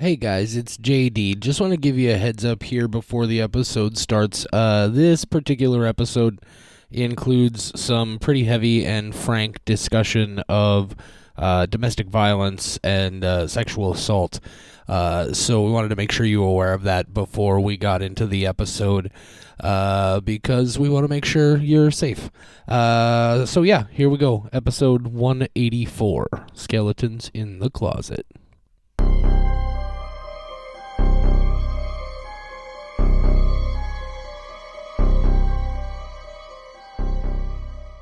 Hey guys, it's JD. Just want to give you a heads up here before the episode starts. This particular episode includes some pretty heavy and frank discussion of domestic violence and sexual assault. So we wanted to make sure you were aware of that before we got into the episode because we want to make sure you're safe. So yeah, here we go. Episode 184, Skeletons in the Closet.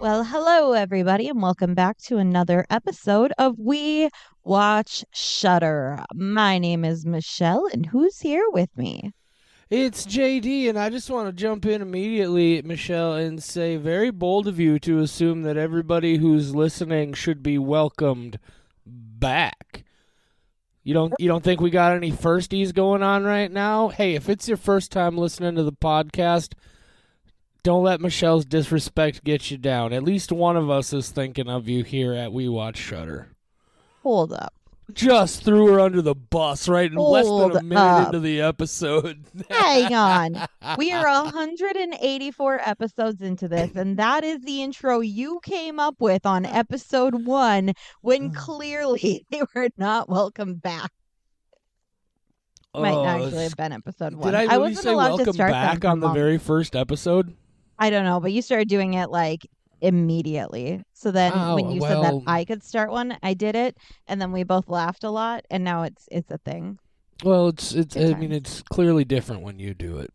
Well, hello everybody, and welcome back to another episode of We Watch Shudder. My name is Michelle, and who's here with me? It's JD, and I just want to jump in immediately, Michelle, and say very bold of you to assume that everybody who's listening should be welcomed back. You don't think we got any firsties going on right now? Hey, if it's your first time listening to the podcast, don't let Michelle's disrespect get you down. At least one of us is thinking of you here at We Watch Shudder. Hold up. Just threw her under the bus right in less than Hold a minute up. into the episode. Hang on. We are 184 episodes into this, and that is the intro you came up with on episode 1 when clearly they were not welcome back. Might not actually have been episode 1. Did I really wasn't say allowed to welcome start back them on the from very first episode? I don't know, but you started doing it like immediately. So then when you said that I could start one, I did it, and then we both laughed a lot, and now it's a thing. Well, it's Good I times. mean, it's clearly different when you do it.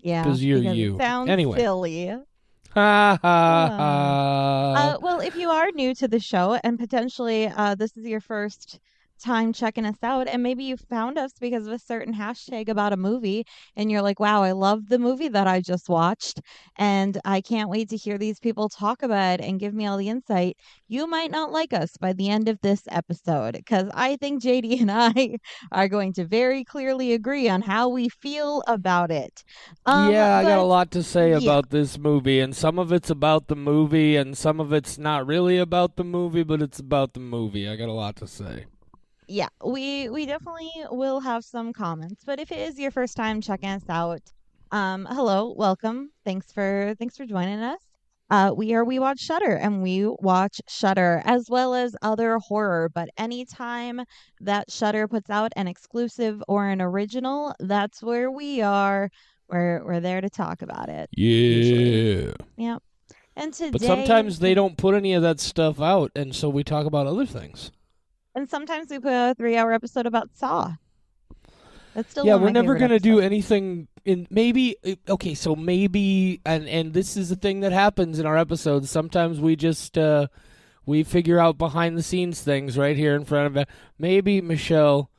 Yeah, 'Cause you're because you. It sounds Anyway. silly. Ha ha ha. Well, if you are new to the show and potentially this is your first time checking us out, and maybe you found us because of a certain hashtag about a movie, and you're like, wow, I love the movie that I just watched, and I can't wait to hear these people talk about it and give me all the insight. You might not like us by the end of this episode because I think JD and I are going to very clearly agree on how we feel about it. Yeah, I got a But lot to say yeah. about this movie, and some of it's about the movie, and some of it's not really about the movie, but it's about the movie. I got a lot to say. Yeah, we definitely will have some comments, but if it is your first time checking us out, hello, welcome. Thanks for joining us. We watch Shudder, and we watch Shudder as well as other horror, but anytime that Shudder puts out an exclusive or an original, that's where we are. We're there to talk about it. Usually. Yeah. Yep. And But today sometimes they don't put any of that stuff out, and so we talk about other things. and sometimes we put a 3-hour episode about Saw. That's still Yeah, one of we're my never favorite gonna do episodes. anything in maybe okay, so maybe and this is a thing that happens in our episodes. Sometimes we just we figure out behind the scenes things right here in front of it. Maybe Michelle,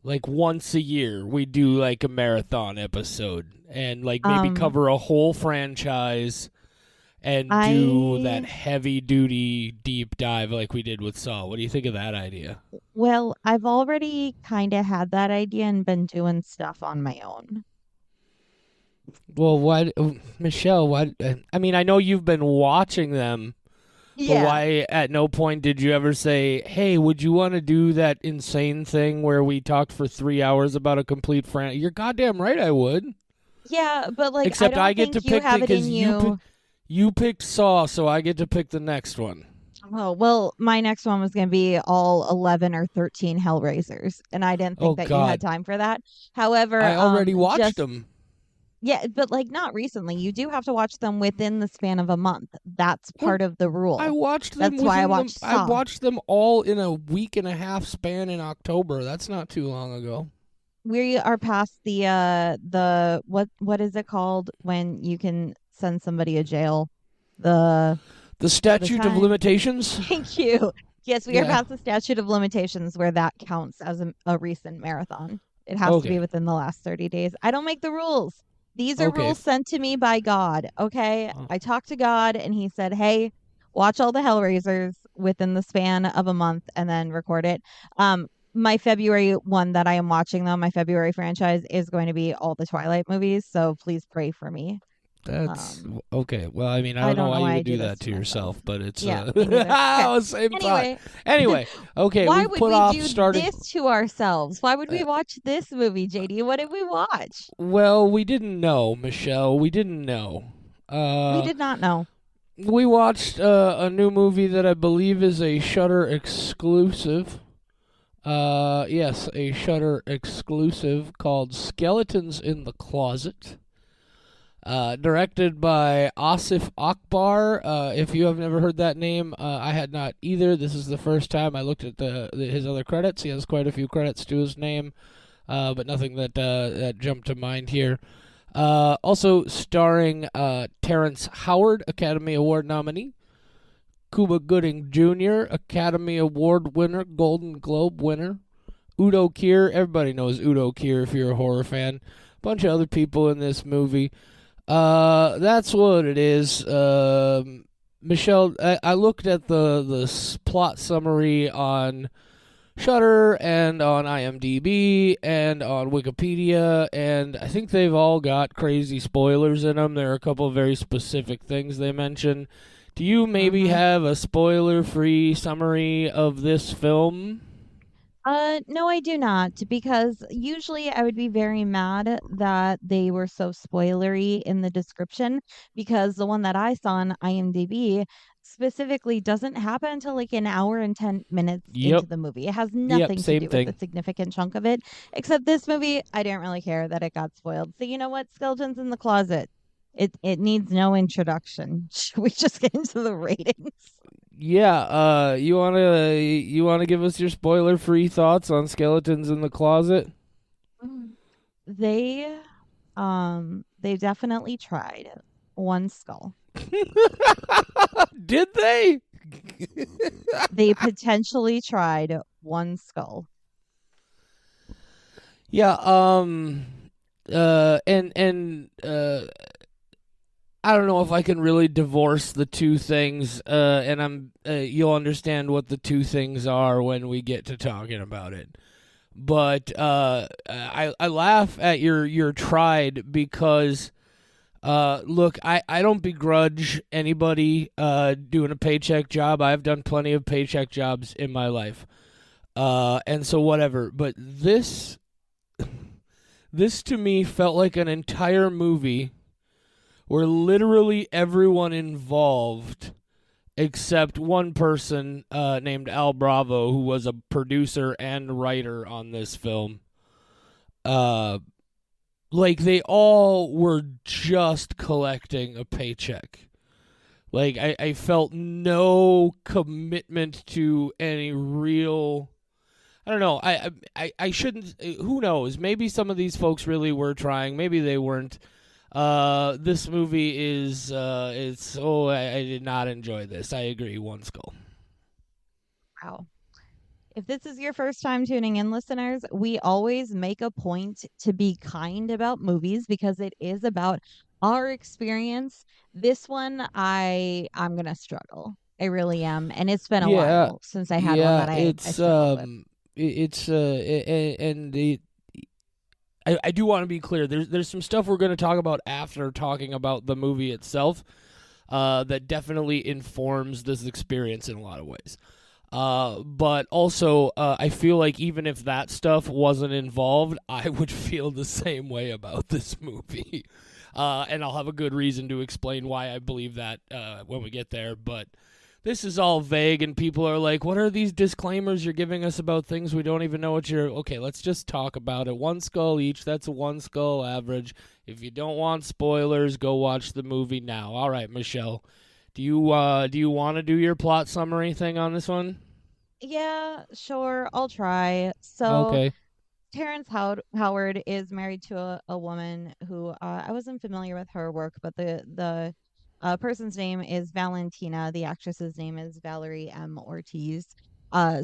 like once a year we do like a marathon episode and like maybe Um, cover a whole franchise and do that I heavy duty deep dive like we did with Saw. What do you think of that idea? well, I've already kind of had that idea and been doing stuff on my own. Well, why, Michelle? Why? I mean, I know you've been watching them, but Yeah. why? At no point did you ever say, "Hey, would you want to do that insane thing where we talked for 3 hours about a complete franchise?" You're goddamn right, I would. Yeah, but like I Except I don't get to think you pick have it because in you. you picked Saw, so I get to pick the next one. Oh, well, my next one was going to be all 11 or 13 Hellraisers, and I didn't Oh think that you had God, time for that. However, I already watched just them. yeah, but like not recently. You do have to watch them within the span of a month. That's Well, part of the I rule. watched them That's why I within the. watched I Saw. watched them all in a week and a half span in October. That's not too long ago. We are past the what is it called when you can send somebody to jail? The The the statute of time. limitations. Thank you. Yes, we are Yeah. past the statute of limitations where that counts as a recent marathon. It has to be Okay. within the last 30 days. I don't make the rules. These are Okay. rules sent to me by God. Okay. Oh. I talked to God and he said, hey, watch all the Hellraisers within the span of a month and then record it. My February one that I am watching though, my February franchise is going to be all the Twilight movies. So please pray for me. That's Um, okay. Well, I mean, I I don't know don't why know you why I would do do this that to to myself. yourself, but it's Yeah, me neither. Okay. same thought. Anyway, Anyway, okay, why we've would put we off do starting. this to ourselves? Why would Uh, we watch this movie, JD? What did we watch? well, we didn't know, Michelle. We didn't know. We Uh, did not know. we watched a new movie that I believe is a Shudder exclusive. Yes, a Shudder exclusive called Skeletons in the Closet. Directed by Asif Akbar. If you have never heard that name, I had not either. This is the first time I looked at his other credits. He has quite a few credits to his name, but nothing that jumped to mind here. Also starring Terrence Howard, Academy Award nominee. Cuba Gooding Jr., Academy Award winner, Golden Globe winner. Udo Kier, everybody knows Udo Kier if you're a horror fan. Bunch of other people in this movie. That's what it is. Michelle, I looked at the plot summary on Shudder and on IMDb and on Wikipedia, and I think they've all got crazy spoilers in them. There are a couple of very specific things they mention. Do you maybe Mm-hmm. have a spoiler-free summary of this film? No, I do not, because usually I would be very mad that they were so spoilery in the description, because the one that I saw on IMDb specifically doesn't happen until like an hour and 10 minutes Yep, into the movie. It has yep, nothing to same do with the thing. significant chunk of it, except this movie, I didn't really care that it got spoiled. So you know what? Skeletons in the Closet. It needs no introduction. Should we just get into the ratings? Yeah, you wanna give us your spoiler-free thoughts on Skeletons in the Closet? Mm. They they definitely tried one skull. Did they? They potentially tried one skull. Yeah, and I don't know if I can really divorce the two things, and you'll understand what the two things are when we get to talking about it. But I laugh at your tried because look, I don't begrudge anybody doing a paycheck job. I've done plenty of paycheck jobs in my life, and so whatever. But this to me felt like an entire movie where literally everyone involved except one person named Al Bravo, who was a producer and writer on this film. Uh, like they all were just collecting a paycheck. Like I felt no commitment to any real. I don't know. I shouldn't. Who knows? Maybe some of these folks really were trying. Maybe they weren't. This movie is it's I did not enjoy this. I agree. One skull. Wow. If this is your first time tuning in, listeners, we always make a point to be kind about movies because it is about our experience. This one, I'm gonna struggle. I really am, and it's been a Yeah, while since I had one yeah. that I It's struggled with. it's and the I do want to be clear. There's some stuff we're going to talk about after talking about the movie itself. That definitely informs this experience in a lot of ways. But also, I feel like even if that stuff wasn't involved, I would feel the same way about this movie. And I'll have a good reason to explain why I believe that when we get there. But this is all vague, and people are like, what are these disclaimers you're giving us about things we don't even know what you're. Okay, let's just talk about it. One skull each. That's a one skull average. If you don't want spoilers, go watch the movie now. All right, Michelle. Do you want to do your plot summary thing on this one? Yeah, sure, I'll try. So Okay. Howard is married to a woman who I wasn't familiar with her work, but the person's name is Valentina. The actress's name is Valerie M. Ortiz.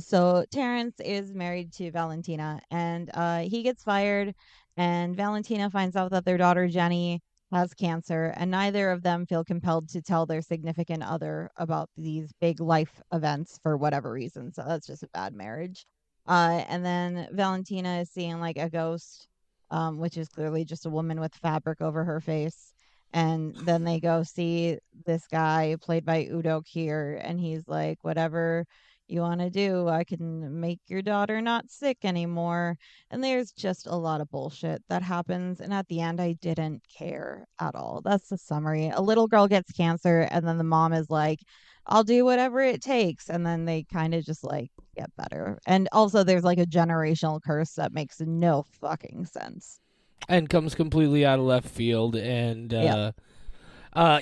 So Terrence is married to Valentina, and he gets fired, and Valentina finds out that their daughter Jenny has cancer, and neither of them feel compelled to tell their significant other about these big life events for whatever reason. So that's just a bad marriage. And then Valentina is seeing like a ghost, which is clearly just a woman with fabric over her face. And then they go see this guy played by Udo Kier, and he's like, whatever you want to do, I can make your daughter not sick anymore. And there's just a lot of bullshit that happens. And at the end, I didn't care at all. That's the summary. A little girl gets cancer, and then the mom is like, I'll do whatever it takes. And then they kind of just like get better. And also, there's like a generational curse that makes no fucking sense. And comes completely out of left field. And Yep.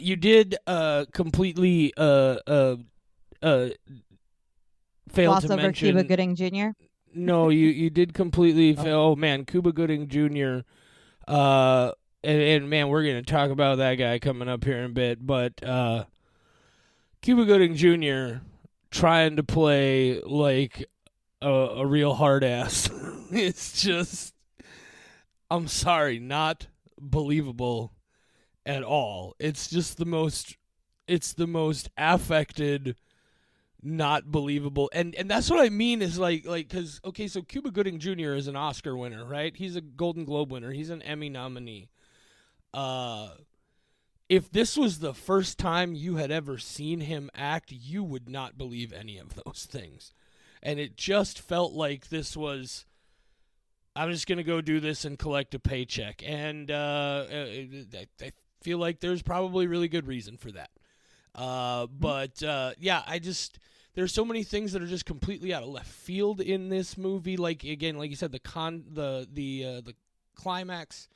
you did completely uh, fail Gloss to over Cuba mention. Gooding Jr. No, you did completely Oh, fail. Oh man, Cuba Gooding Jr. Uh, and man, we're gonna talk about that guy coming up here in a bit. But Cuba Gooding Jr. trying to play like a real hard ass. It's just, I'm sorry, not believable at all. It's the most affected, not believable. And that's what I mean is like cuz okay, so Cuba Gooding Jr. is an Oscar winner, right? He's a Golden Globe winner. He's an Emmy nominee. Uh if this was the first time you had ever seen him act, you would not believe any of those things. And it just felt like this was, I'm just going to go do this and collect a paycheck. And I feel like there's probably really good reason for that. But yeah, there's so many things that are just completely out of left field in this movie. Like again, like you said, the climax,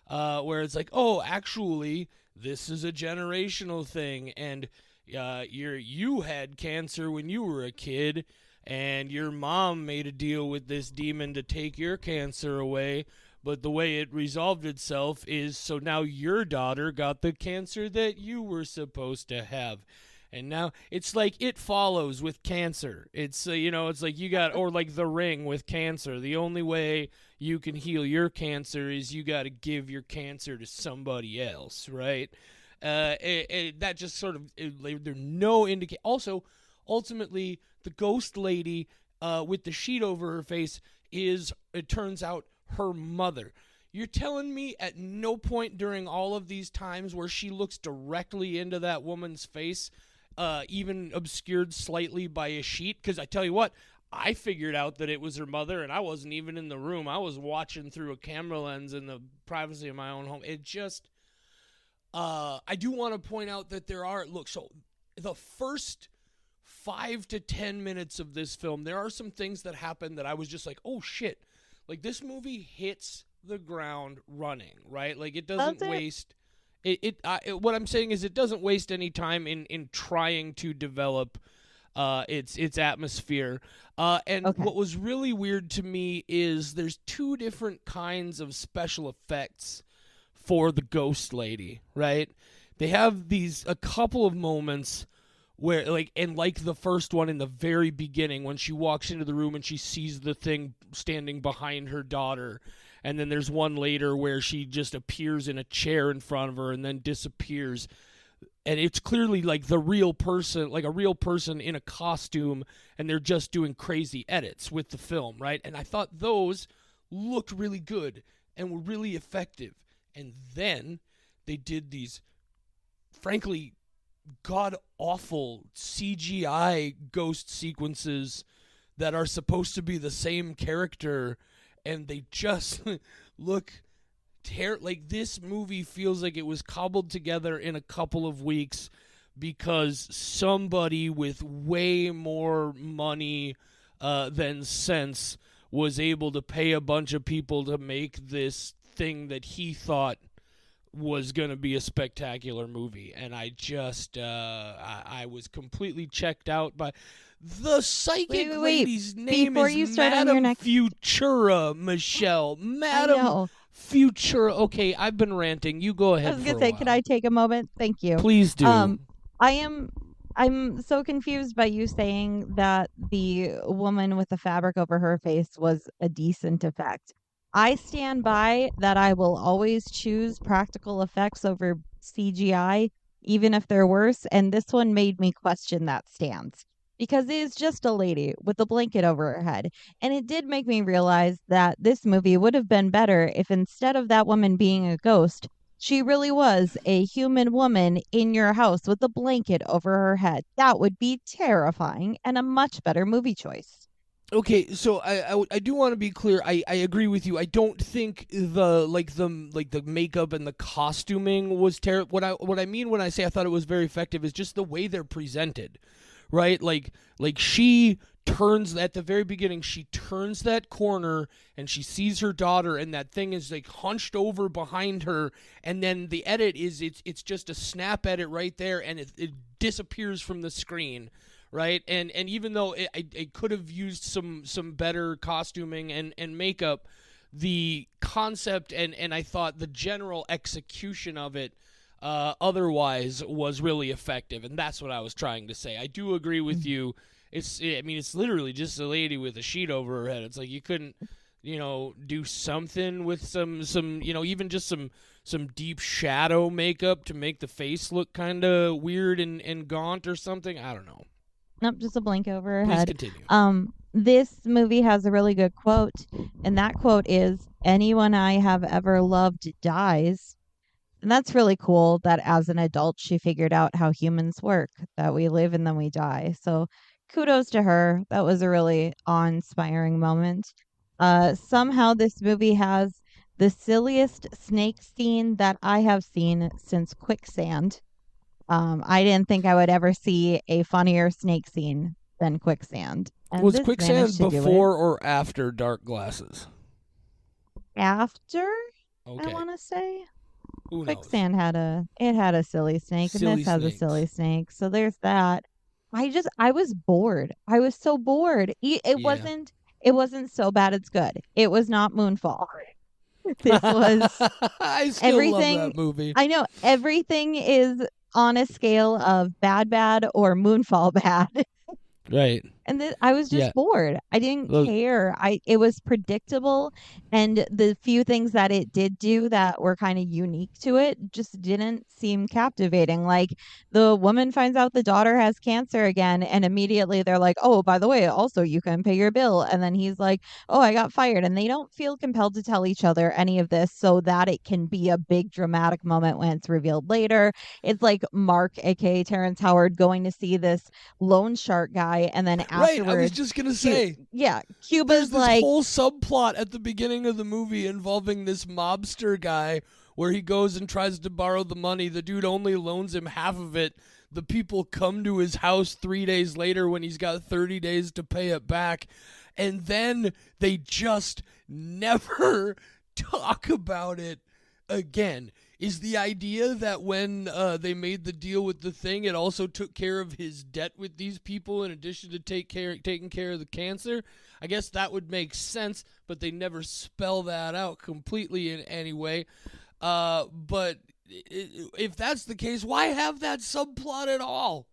where it's like, oh, actually, this is a generational thing, and you had cancer when you were a kid, and your mom made a deal with this demon to take your cancer away. But the way it resolved itself is so now your daughter got the cancer that you were supposed to have. And now it's like It Follows with cancer. It's it's like you got, or like The Ring with cancer. The only way you can heal your cancer is you got to give your cancer to somebody else, right? That just sort of there's no indication. Also, ultimately, the ghost lady with the sheet over her face is, it turns out, her mother. You're telling me at no point during all of these times where she looks directly into that woman's face, even obscured slightly by a sheet? Because I tell you what, I figured out that it was her mother, and I wasn't even in the room. I was watching through a camera lens in the privacy of my own home. It just, I do want to point out that so the first 5 to 10 minutes of this film, there are some things that happen that I was just like, oh shit. Like, this movie hits the ground running, right? Like, it Does doesn't it? waste what I'm saying is it doesn't waste any time in trying to develop its atmosphere. And Okay. what was really weird to me is there's two different kinds of special effects for the ghost lady, right? They have a couple of moments where, like, and like the first one in the very beginning when she walks into the room and she sees the thing standing behind her daughter, and then there's one later where she just appears in a chair in front of her and then disappears, and it's clearly like the real person, like a real person in a costume, and they're just doing crazy edits with the film, right? And I thought those looked really good and were really effective. And then they did these, frankly, god awful CGI ghost sequences that are supposed to be the same character, and they just look like this movie feels like it was cobbled together in a couple of weeks because somebody with way more money than sense was able to pay a bunch of people to make this thing that he thought was going to be a spectacular movie. And I just I was completely checked out by the Wait, psychic wait, wait. lady's name Before is you start on your Madame next, Futura, Michelle. I Madame know. Futura. Okay, I've been ranting. You go I ahead was for gonna a say, could while. I take a moment? Thank you. Please do. Um, I am I'm so confused by you saying that the woman with the fabric over her face was a decent effect. I stand by that I will always choose practical effects over CGI, even if they're worse, and this one made me question that stance. Because it is just a lady with a blanket over her head. And it did make me realize that this movie would have been better if instead of that woman being a ghost, She really was a human woman in your house with a blanket over her head. That would be terrifying and a much better movie choice. Okay, so I do want to be clear. I agree with you. I don't think the makeup and the costuming was terrible. What I mean when I say I thought it was very effective is just the way they're presented, right? Like she turns at the very beginning. She turns that corner and she sees her daughter, and that thing is like hunched over behind her. And then the edit is it's just a snap edit right there, and it disappears from the screen, right? And even though it could have used some better costuming and makeup, the concept and I thought the general execution of it otherwise was really effective, and that's what I was trying to say. I do agree with you. It's literally just a lady with a sheet over her head. It's like you couldn't, do something with some even just some deep shadow makeup to make the face look kind of weird and gaunt or something. I don't know. Nope, just a blanket over her Please head. continue. This movie has a really good quote, and that quote is, "Anyone I have ever loved dies." And that's really cool that as an adult, she figured out how humans work, that we live and then we die. So kudos to her. That was a really awe-inspiring moment. Somehow, this movie has the silliest snake scene that I have seen since Quicksand. I didn't think I would ever see a funnier snake scene than Quicksand. And Was this managed Quicksand to do it before or after Dark Glasses? after, I Okay. want to say. Who knows? Quicksand had a silly snake, and Silly this has a silly snakes. snake. So there's that. I was bored. I was so bored. Yeah. It wasn't so bad it's good. It was not Moonfall. This was I still love everything. that movie. I know everything is on a scale of bad or Moonfall bad. Right. And I was Yeah. just bored. I didn't Those, care. It was predictable, and the few things that it did do that were kind of unique to it just didn't seem captivating. Like the woman finds out the daughter has cancer again, and immediately they're like, "Oh, by the way, also you can pay your bill." And then he's like, "Oh, I got fired." And they don't feel compelled to tell each other any of this so that it can be a big dramatic moment when it's revealed later. It's like Mark, aka Terrence Howard, going to see this loan shark guy, and then right. I was afterwards just gonna say. There's Cuba's this like, whole subplot at the beginning of the movie involving this mobster guy where he goes and tries to borrow the money. The dude only loans him half of it. The people come to his house 3 days later when he's got 30 days to pay it back. And then they just never talk about it again. Is the idea that when they made the deal with the thing, it also took care of his debt with these people in addition to taking care of the cancer? I guess that would make sense, but they never spell that out completely in any way. But if that's the case, why have that subplot at all?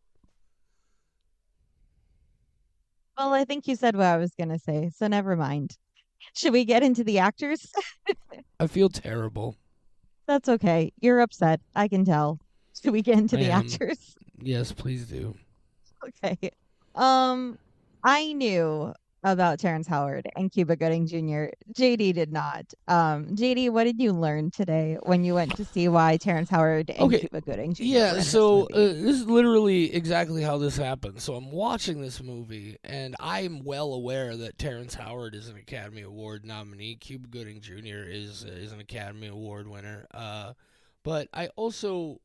well, I think you said what I was going to say, so never mind. Should we get into the actors? I feel terrible. That's okay. You're upset. I can tell. Should we get into I the am. actors? Yes, please do. Okay. Um, I knew about Terrence Howard and Cuba Gooding Jr. JD did not. JD, what did you learn today when you went to see why Terrence Howard and Okay, Cuba Gooding Jr. yeah, were in this so movie? this is literally exactly how this happened. So I'm watching this movie, and I'm well aware that Terrence Howard is an Academy Award nominee. Cuba Gooding Jr. is an Academy Award winner. But I also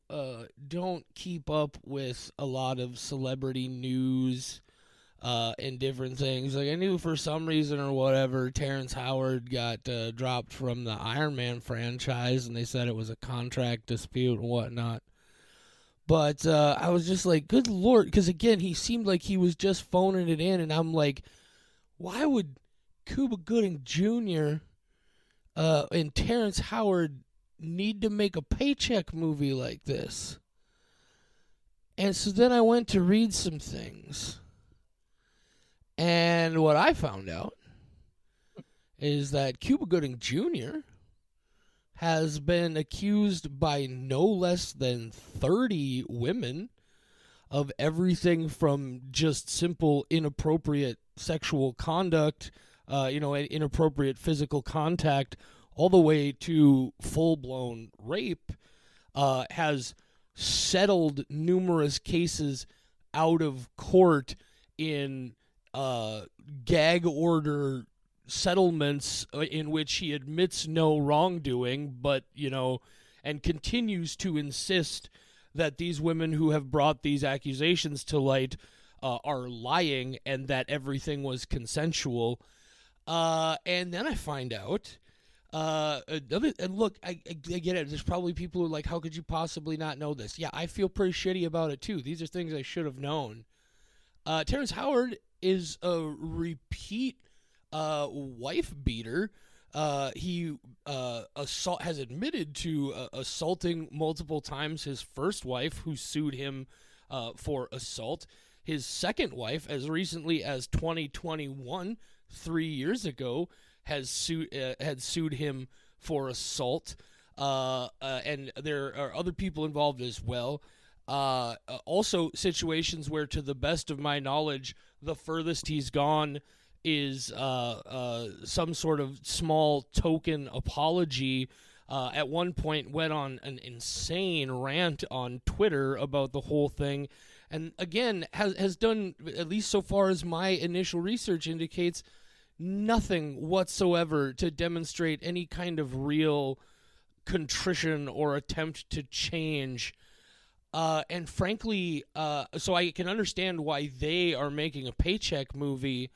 don't keep up with a lot of celebrity news and different things. Like I knew for some reason or whatever, Terrence Howard got dropped from the Iron Man franchise, and they said it was a contract dispute and whatnot. But I was just like, good lord, because again, he seemed like he was just phoning it in, and I'm like, why would Cuba Gooding Jr. And Terrence Howard need to make a paycheck movie like this? And so then I went to read some things, and what I found out is that Cuba Gooding Jr. has been accused by no less than 30 women of everything from just simple inappropriate sexual conduct, inappropriate physical contact, all the way to full blown rape. has settled numerous cases out of court in gag order settlements in which he admits no wrongdoing, but, and continues to insist that these women who have brought these accusations to light are lying and that everything was consensual. And then I find out. And look, I get it. There's probably people who are like, how could you possibly not know this? Yeah, I feel pretty shitty about it too. These are things I should have known. Terrence Howard is a repeat wife beater. He has admitted to assaulting multiple times his first wife, who sued him for assault. His second wife, as recently as 2021, 3 years ago, had sued him for assault. And there are other people involved as well. Also, situations where, to the best of my knowledge, the furthest he's gone is some sort of small token apology. At one point went on an insane rant on Twitter about the whole thing, and again has done, at least so far as my initial research indicates, nothing whatsoever to demonstrate any kind of real contrition or attempt to change. And frankly, so I can understand why they are making a paycheck movie.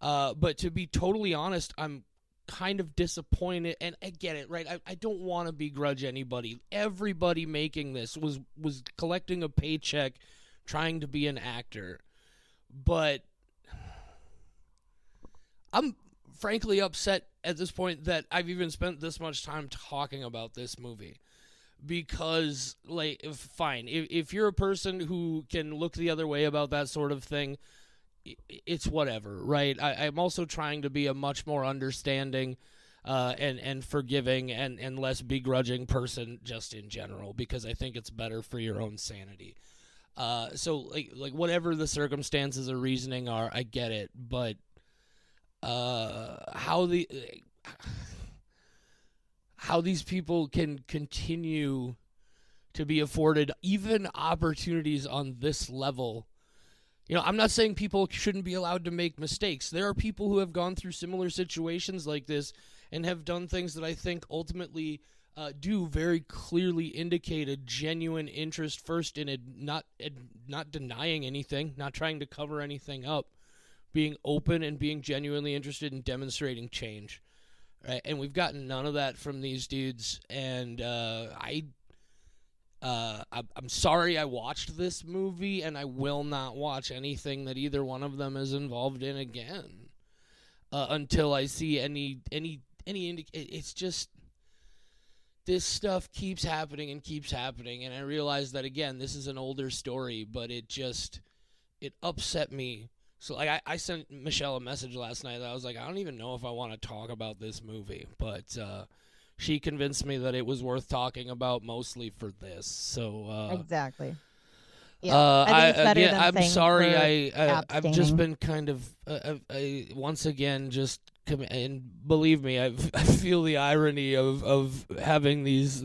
But to be totally honest, I'm kind of disappointed, and I get it, right? I don't want to begrudge anybody. Everybody making this was collecting a paycheck, trying to be an actor. But I'm frankly upset at this point that I've even spent this much time talking about this movie. Because, like, fine, if you're a person who can look the other way about that sort of thing, it's whatever, right? I'm also trying to be a much more understanding and forgiving and less begrudging person just in general, because I think it's better for your own sanity. So like whatever the circumstances or reasoning are, I get it, but how these people can continue to be afforded even opportunities on this level. I'm not saying people shouldn't be allowed to make mistakes. There are people who have gone through similar situations like this and have done things that I think ultimately do very clearly indicate a genuine interest, first in not denying anything, not trying to cover anything up, being open and being genuinely interested in demonstrating change. Right? And we've gotten none of that from these dudes, and I'm sorry I watched this movie, and I will not watch anything that either one of them is involved in again until I see any it's just, this stuff keeps happening, and I realize that, again, this is an older story, but it upset me. So, like, I sent Michelle a message last night that I was like, I don't even know if I want to talk about this movie, but she convinced me that it was worth talking about, mostly for this. So exactly. Yeah, I think it's better than I'm saying sorry. I've just abstaining. been kind of once again just and believe me, I feel the irony of having these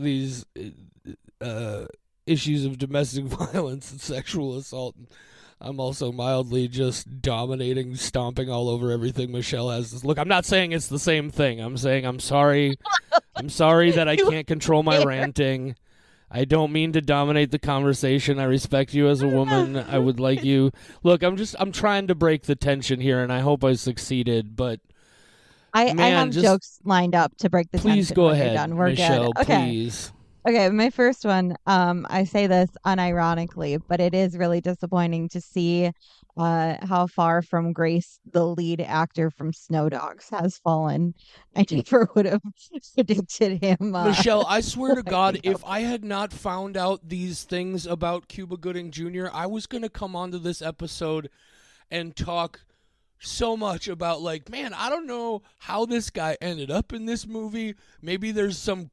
issues of domestic violence and sexual assault. I'm also mildly just dominating, stomping all over everything Michelle has. Look, I'm not saying it's the same thing. I'm saying I'm sorry. I'm sorry that I can't control my ranting. I don't mean to dominate the conversation. I respect you as a woman. I would like you. Look, I'm trying to break the tension here, and I hope I succeeded. But I have jokes lined up to break the tension. Please go ahead, done. We're Michelle. good. Okay. Please. Okay, my first one, I say this unironically, but it is really disappointing to see how far from grace the lead actor from Snow Dogs has fallen. I never would have predicted him. Michelle, I swear to God, if I had not found out these things about Cuba Gooding Jr., I was going to come onto this episode and talk so much about, like, man, I don't know how this guy ended up in this movie. Maybe there's some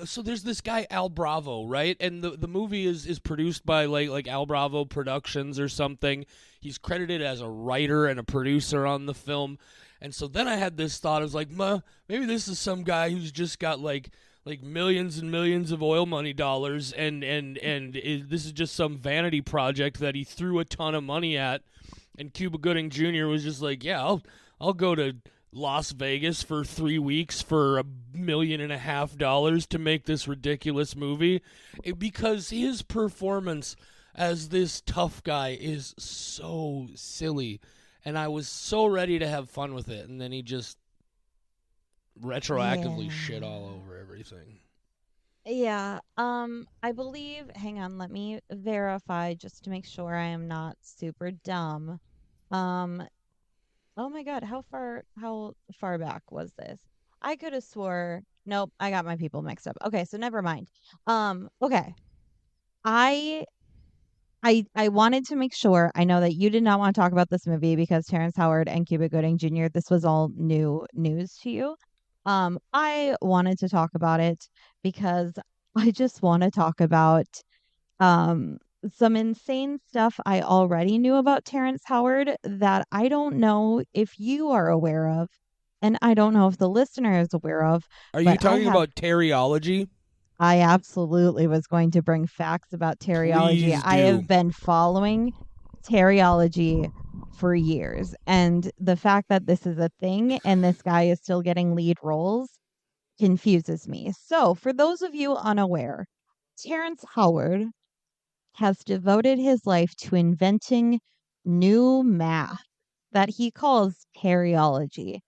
so there's this guy Al Bravo, right? And the movie is produced by like Al Bravo Productions or something. He's credited as a writer and a producer on the film. And so then I had this thought, I was like, maybe this is some guy who's just got like like millions and millions of oil money dollars, and this is just some vanity project that he threw a ton of money at. And Cuba Gooding Jr. was just like, yeah, I'll go to Las Vegas for 3 weeks for $1.5 million to make this ridiculous movie, because his performance as this tough guy is so silly, and I was so ready to have fun with it, and then he just retroactively shit all Yeah. over everything. Yeah. I believe, hang on, let me verify just to make sure I am not super dumb. Um, oh my God, how far back was this? I could have swore, nope, I got my people mixed up. Okay, so never mind. Okay. I I wanted to make sure. I know that you did not want to talk about this movie because Terrence Howard and Cuba Gooding Jr., this was all new news to you. I wanted to talk about it because I just want to talk about um some insane stuff I already knew about Terrence Howard that I don't know if you are aware of, and I don't know if the listener is aware of, Are but you talking about Teriology? I absolutely was going to bring facts about teriology. Please I do. have been following teriology for years. And the fact that this is a thing and this guy is still getting lead roles confuses me. So, for those of you unaware, Terrence Howard has devoted his life to inventing new math that he calls teriology.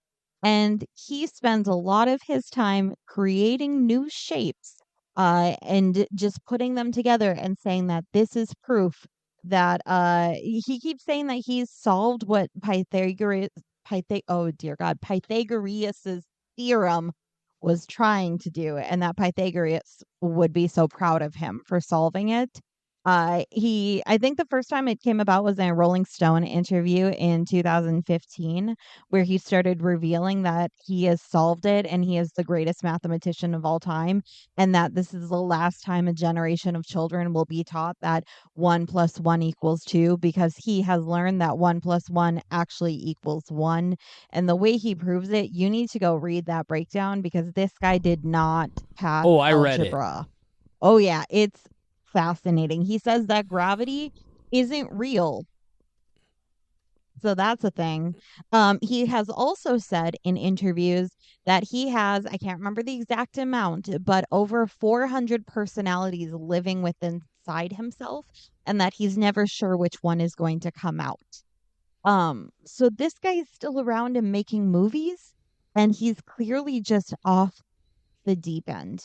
And he spends a lot of his time creating new shapes and just putting them together and saying that this is proof that he keeps saying that he's solved what oh dear God, Pythagoras' theorem was trying to do, and that Pythagoras would be so proud of him for solving it. I think the first time it came about was in a Rolling Stone interview in 2015, where he started revealing that he has solved it and he is the greatest mathematician of all time, and that this is the last time a generation of children will be taught that 1 plus 1 equals 2, because he has learned that 1 plus 1 actually equals 1. And the way he proves it, you need to go read that breakdown because this guy did not pass Oh, I read it. algebra. Oh yeah, it's fascinating. He says that gravity isn't real. So that's a thing. He has also said in interviews that he has, I can't remember the exact amount, but over 400 personalities living within inside himself, and that he's never sure which one is going to come out. So this guy is still around and making movies, and he's clearly just off the deep end.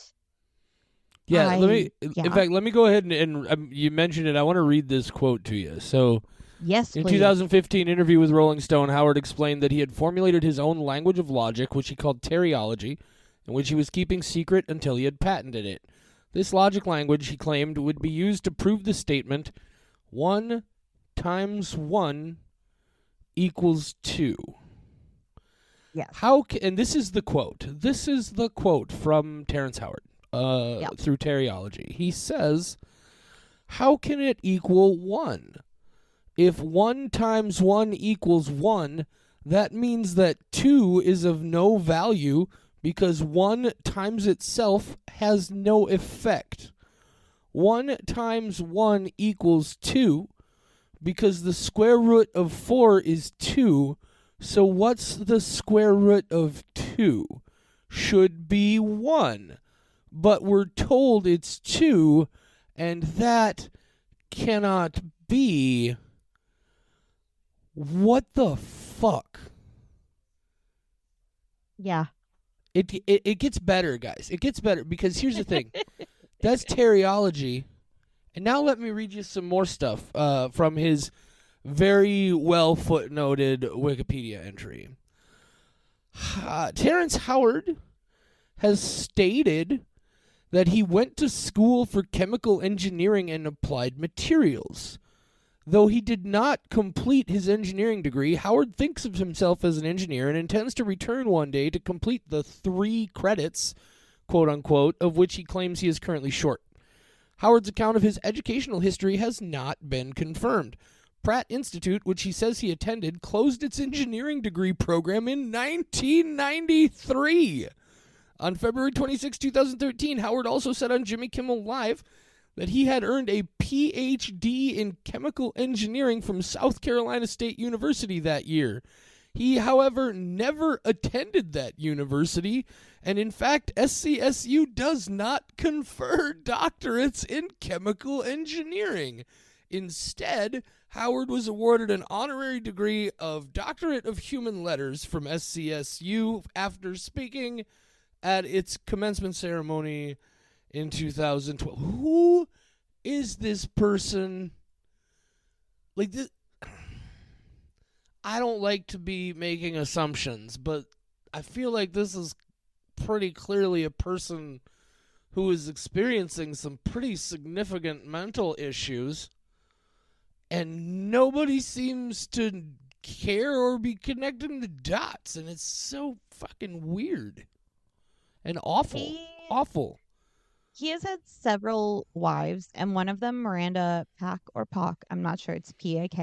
Yeah, in Yeah. fact, let me go ahead and you mentioned it. I want to read this quote to you. So, Yes, in a please. 2015 interview with Rolling Stone, Howard explained that he had formulated his own language of logic, which he called teriology, and which he was keeping secret until he had patented it. This logic language, he claimed, would be used to prove the statement 1 times 1 equals 2. Yes. And this is the quote. This is the quote from Terrence Howard Yep. through Teriology. He says, how can it equal 1? If 1 times 1 equals 1, that means that 2 is of no value because 1 times itself has no effect. 1 times 1 equals 2 because the square root of 4 is 2. So what's the square root of 2? Should be 1. But we're told it's 2, and that cannot be. What the fuck? Yeah. It gets better, guys. It gets better because here's the thing. That's teriology. And now let me read you some more stuff from his very well footnoted Wikipedia entry. Terrence Howard has stated that he went to school for chemical engineering and applied materials. Though he did not complete his engineering degree, Howard thinks of himself as an engineer and intends to return one day to complete the 3 credits, quote unquote, of which he claims he is currently short. Howard's account of his educational history has not been confirmed. Pratt Institute, which he says he attended, closed its engineering degree program in 1993. On February 26, 2013, Howard also said on Jimmy Kimmel Live that he had earned a PhD in chemical engineering from South Carolina State University that year. He, however, never attended that university, and in fact, SCSU does not confer doctorates in chemical engineering. Instead, Howard was awarded an honorary degree of Doctorate of Human Letters from SCSU after speaking at its commencement ceremony in 2012. Who is this person? Like this, I don't like to be making assumptions, but I feel like this is pretty clearly a person who is experiencing some pretty significant mental issues, and nobody seems to care or be connecting the dots, and it's so fucking weird and awful. He Awful. he has had several wives, and one of them, Miranda Pack or Pock, I'm not sure, it's Pak,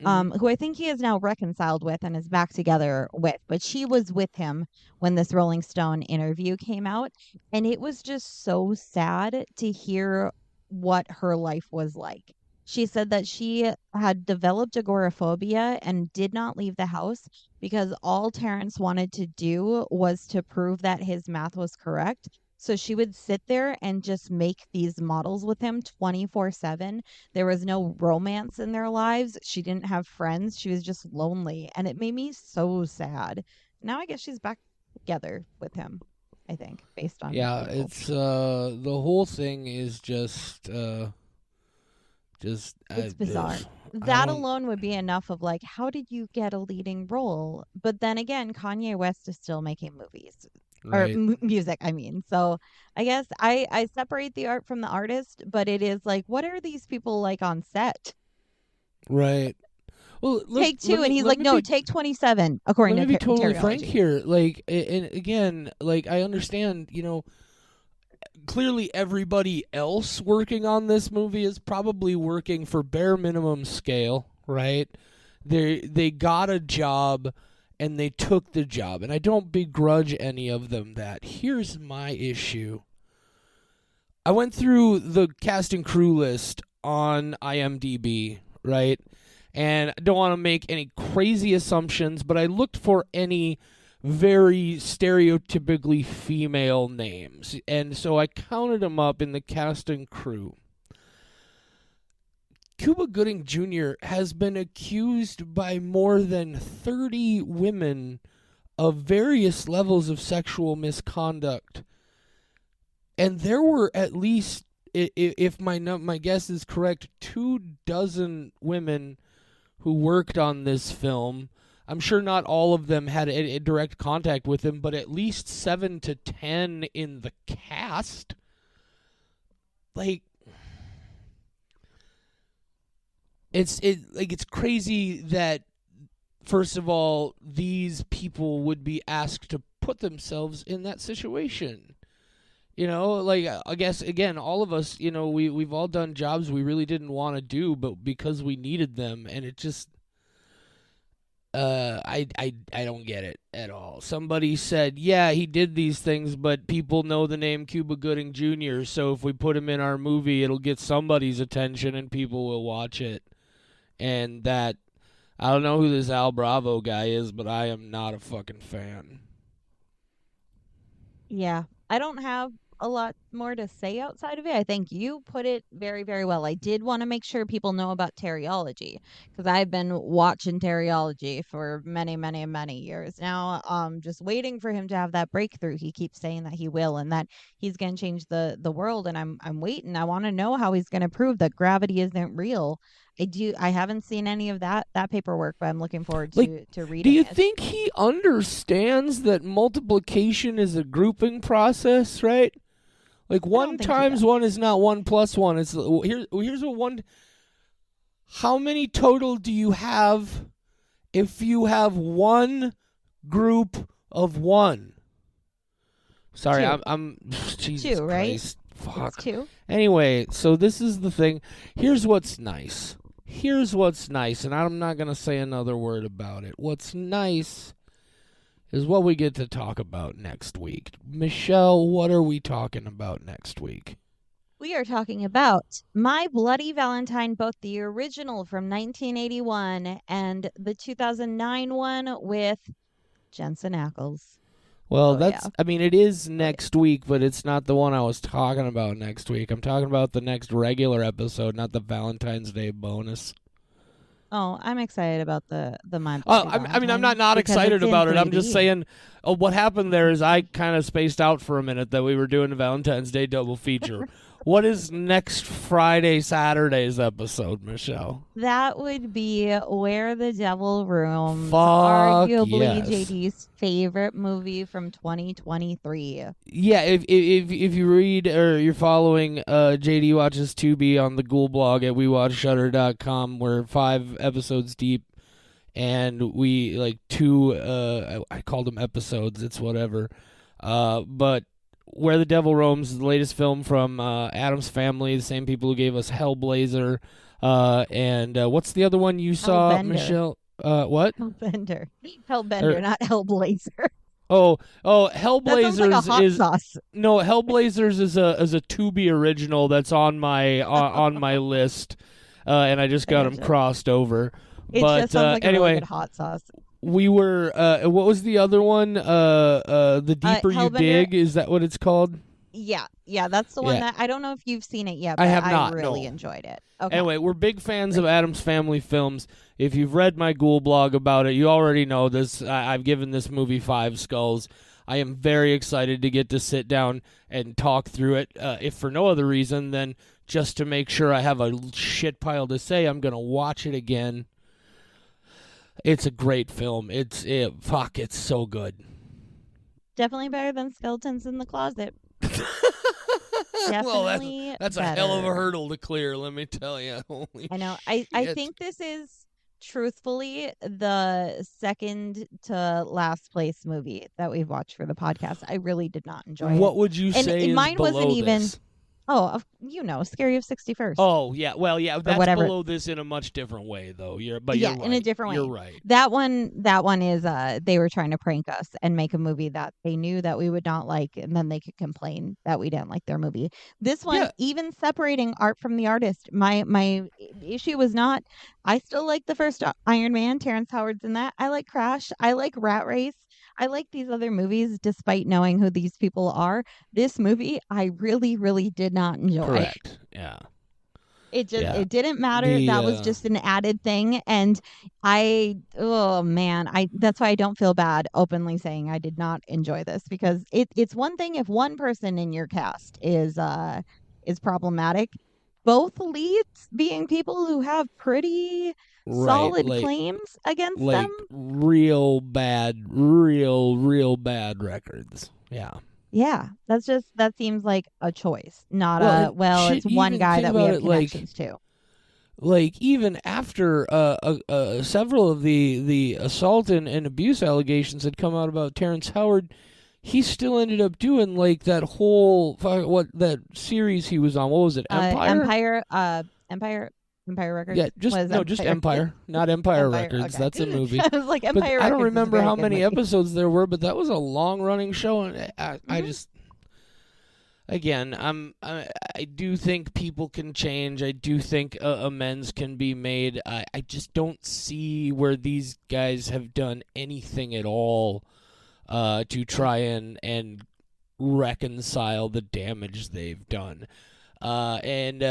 who I think he is now reconciled with and is back together with. But she was with him when this Rolling Stone interview came out, and it was just so sad to hear what her life was like. She said that she had developed agoraphobia and did not leave the house because all Terrence wanted to do was to prove that his math was correct. So she would sit there and just make these models with him 24/7. There was no romance in their lives. She didn't have friends. She was just lonely. And it made me so sad. Now I guess she's back together with him, I think, based on Yeah, articles. it's the whole thing is It's bizarre. I That don't alone would be enough of like, how did you get a leading role? But then again, Kanye West is still making movies or right. music, I mean. So I guess I separate the art from the artist, but it is like, what are these people like on set? Right. Well, look, Take two, and he's like, no, take 27, according let me to be totally frank Teriology. here. Like, and again, like I understand, clearly everybody else working on this movie is probably working for bare minimum scale, right? They got a job and they took the job, and I don't begrudge any of them that. Here's my issue. I went through the cast and crew list on IMDb, right? And I don't want to make any crazy assumptions, but I looked for any very stereotypically female names. And so I counted them up in the cast and crew. Cuba Gooding Jr. has been accused by more than 30 women of various levels of sexual misconduct. And there were at least, if my guess is correct, 24 women who worked on this film. I'm sure not all of them had a direct contact with him, but at least 7 to 10 in the cast. Like, it's crazy that, first of all, these people would be asked to put themselves in that situation. Like, I guess, again, all of us, we've all done jobs we really didn't want to do, but because we needed them, and it just, I don't get it at all. Somebody said, yeah, he did these things, but people know the name Cuba Gooding Jr., so if we put him in our movie, it'll get somebody's attention and people will watch it. And that, I don't know who this Al Bravo guy is, but I am not a fucking fan. Yeah, I don't have a lot more to say outside of it. I think you put it very, very well. I did want to make sure people know about Teriology because I've been watching Teriology for many, many, many years now. Just waiting for him to have that breakthrough. He keeps saying that he will and that he's going to change the world, and I'm waiting. I want to know how he's going to prove that gravity isn't real. I haven't seen any of that paperwork, but I'm looking forward Like, to do reading you it. think he understands that multiplication is a grouping process, right? Like, I don't one think he times does. one is not one plus one. It's here's what one. How many total do you have if you have one group of one? Sorry, Two. I'm Jesus Two, right? Christ, It's fuck. two. Anyway, so this is the thing. Here's what's nice. And I'm not gonna say another word about it. What's nice is what we get to talk about next week. Michelle, what are we talking about next week? We are talking about My Bloody Valentine, both the original from 1981 and the 2009 one with Jensen Ackles. Well, Oh, yeah. I mean, it is Oh, yeah. next week, but it's not the one I was talking about next week. I'm talking about the next regular episode, not the Valentine's Day bonus. Oh, I'm excited about the My Bloody I mean, I'm Valentine not because excited it's in about it. I'm just 3D. saying, what happened there is I kind of spaced out for a minute that we were doing a Valentine's Day double feature. What is next Friday, Saturday's episode, Michelle? That would be Where the Devil Roams, Fuck arguably yes. JD's favorite movie from 2023. Yeah, if you read or you're following JD Watches Tubi on the Ghoul blog at WeWatchShudder.com, we're 5 episodes deep, and we like 2. I called them episodes. It's whatever. But Where the Devil Roams is the latest film from Adam's Family, the same people who gave us Hellblazer. And what's the other one you saw, Hellbender. Michelle? What? Hellbender. Er, Hellbender, not Hellblazer. oh, That sounds like a Hellblazers hot is sauce. no Hellblazers is a Tubi original that's on my on my list, and I just I got them gotcha. crossed over. It But just sounds like a really anyway, good hot sauce. we were. What was the other one? The deeper you Hellbender, dig, is that what it's called? yeah, that's the one Yeah, that I don't know if you've seen it yet, I but have I not. really No. enjoyed it. Okay, Anyway, we're big fans of great. Adam's Family films. If you've read my Ghoul blog about it, you already know this. I've given this movie 5 skulls. I am very excited to get to sit down and talk through it, if for no other reason than just to make sure I have a shit pile to say. I'm going to watch it again. It's a great film. It's so good. Definitely better than Skeletons in the Closet. Well, Definitely that's a hell of a better. hurdle to clear, let me tell you. Holy I know. I shit. think this is truthfully the second to last place movie that we've watched for the podcast. I really did not enjoy it. What would you And say is mine wasn't below even, this? Scary of 61st Oh yeah, well yeah, or that's whatever. below this in a much different way though. You're Yeah, in a right. different You're way. right. That one is they were trying to prank us and make a movie that they knew that we would not like, and then they could complain that we didn't like their movie. This one, Yeah, even separating art from the artist, my issue was not. I still like the first Iron Man. Terrence Howard's in that. I like Crash. I like Rat Race. I like these other movies despite knowing who these people are. This movie I really really did not enjoy. correct. Yeah. Yeah. It didn't matter. The That was just an added thing. And oh man, that's why I don't feel bad openly saying I did not enjoy this, because it's one thing if one person in your cast is problematic. Both leads being people who have pretty right, solid claims against them. real bad records. Yeah. Yeah, that seems like a choice, not Well, and it's shit, you one even guy think that we about have it like connections to. even after several of the assault and abuse allegations had come out about Terrence Howard, he still ended up doing like that whole what that series he was on. What was it? Empire. Empire Records. Yeah, just What is no, just Empire? Empire, not Empire Empire. Records. Okay. That's a movie. I was like, But Empire I don't Records is a remember very how good many movie. episodes there were, but that was a long running show, and I Mhm. just again, I do think people can change. I do think amends can be made. I just don't see where these guys have done anything at all to try and reconcile the damage they've done. And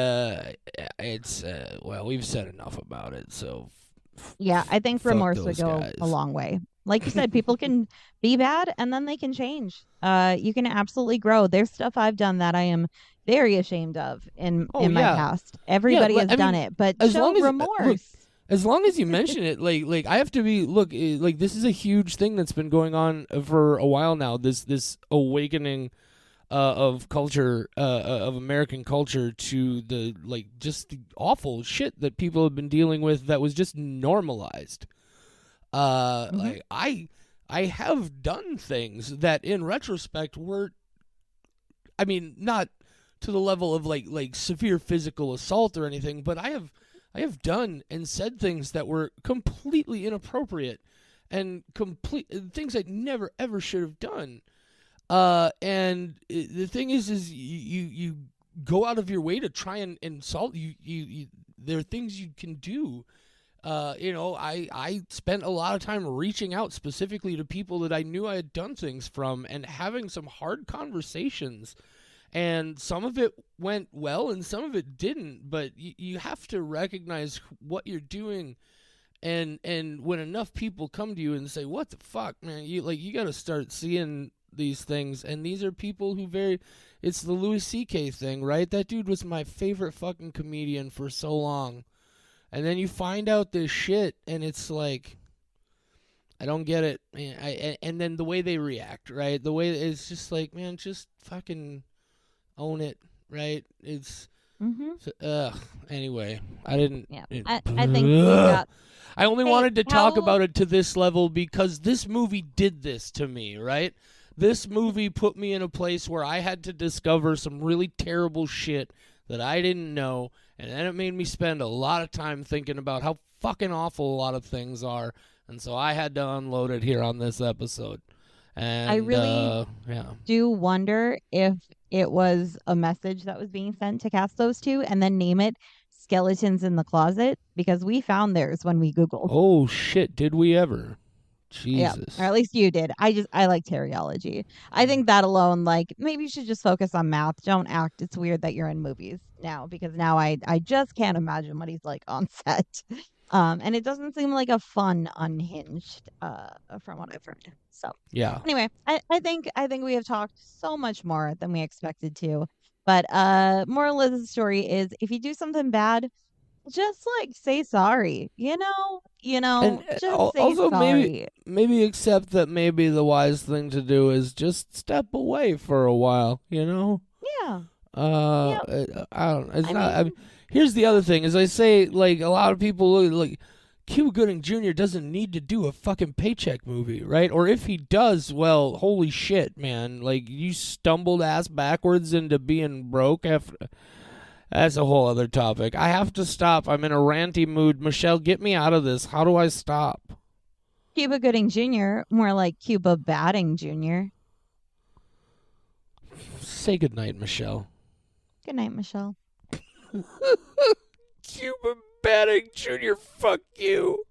it's well, we've said enough about it, so Yeah, I think fuck remorse would those go guys. a long way. Like you said, people can be bad and then they can change. You can absolutely grow. There's stuff I've done that I am very ashamed of Oh in my yeah, past. yeah. Everybody has I done mean, it, but as show long as look, remorse. as long as you mention it, like I have to be like this is a huge thing that's been going on for a while now. This awakening of culture, of American culture to the like just the awful shit that people have been dealing with that was just normalized. Mhm. Like I have done things that in retrospect were, I mean, not to the level of like severe physical assault or anything, but I have done and said things that were completely inappropriate and complete things I never ever should have done. The thing is you go out of your way to try and solve you. There are things you can do. I spent a lot of time reaching out specifically to people that I knew I had done things from and having some hard conversations. And some of it went well and some of it didn't. But you have to recognize what you're doing. And when enough people come to you and say, "What the fuck, man?" You got to start seeing these things. And these are people who it's the Louis C.K. thing, right? That dude was my favorite fucking comedian for so long. And then you find out this shit, and it's like, I don't get it. And then the way they react, right? The way it's just like, man, just fucking own it, right? It's, anyway, I didn't. Yeah, I think we got. I only wanted to talk about it to this level because this movie did this to me, right? This movie put me in a place where I had to discover some really terrible shit that I didn't know, and then it made me spend a lot of time thinking about how fucking awful a lot of things are, and so I had to unload it here on this episode. And I really do wonder if it was a message that was being sent to cast those two and then name it Skeletons in the Closet, because we found theirs when we Googled. Oh, shit, did we ever? Jesus. Yeah, or at least you did. I like Teriology. I think that alone, like, maybe you should just focus on math. Don't act. It's weird that you're in movies now, because now I just can't imagine what he's like on set. And it doesn't seem like a fun Unhinged, from what I've heard. So yeah. Anyway, I think we have talked so much more than we expected to. But moral of the story is, if you do something bad, just like say sorry, and just say also sorry. maybe accept that maybe the wise thing to do is just step away for a while, Yeah. I don't. It's not. I mean, here's the other thing: is I say, like, a lot of people like Cuba Gooding Jr. doesn't need to do a fucking paycheck movie, right? Or if he does, well, holy shit, man! Like, you stumbled ass backwards into being broke after. That's a whole other topic. I have to stop. I'm in a ranty mood. Michelle, get me out of this. How do I stop? Cuba Gooding Jr., more like Cuba Batting Jr. Say goodnight, Michelle. Good night, Michelle. Cuba Batting Jr., fuck you.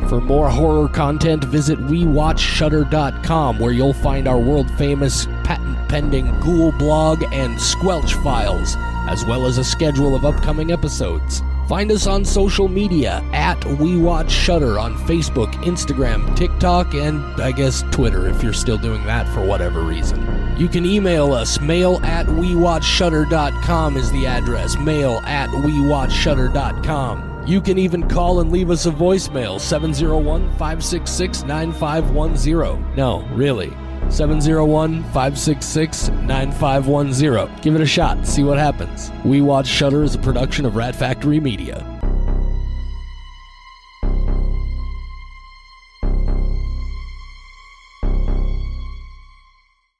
For more horror content, visit WeWatchShudder.com, where you'll find our world-famous, patent-pending Ghoul blog and Squelch files, as well as a schedule of upcoming episodes. Find us on social media at WeWatchShudder on Facebook, Instagram, TikTok, and I guess Twitter, if you're still doing that for whatever reason. You can email us. mail@WeWatchShudder.com is the address. mail@WeWatchShudder.com. You can even call and leave us a voicemail, 701-566-9510. No, really. 701-566-9510. Give it a shot. See what happens. We Watch Shudder is a production of Rat Factory Media.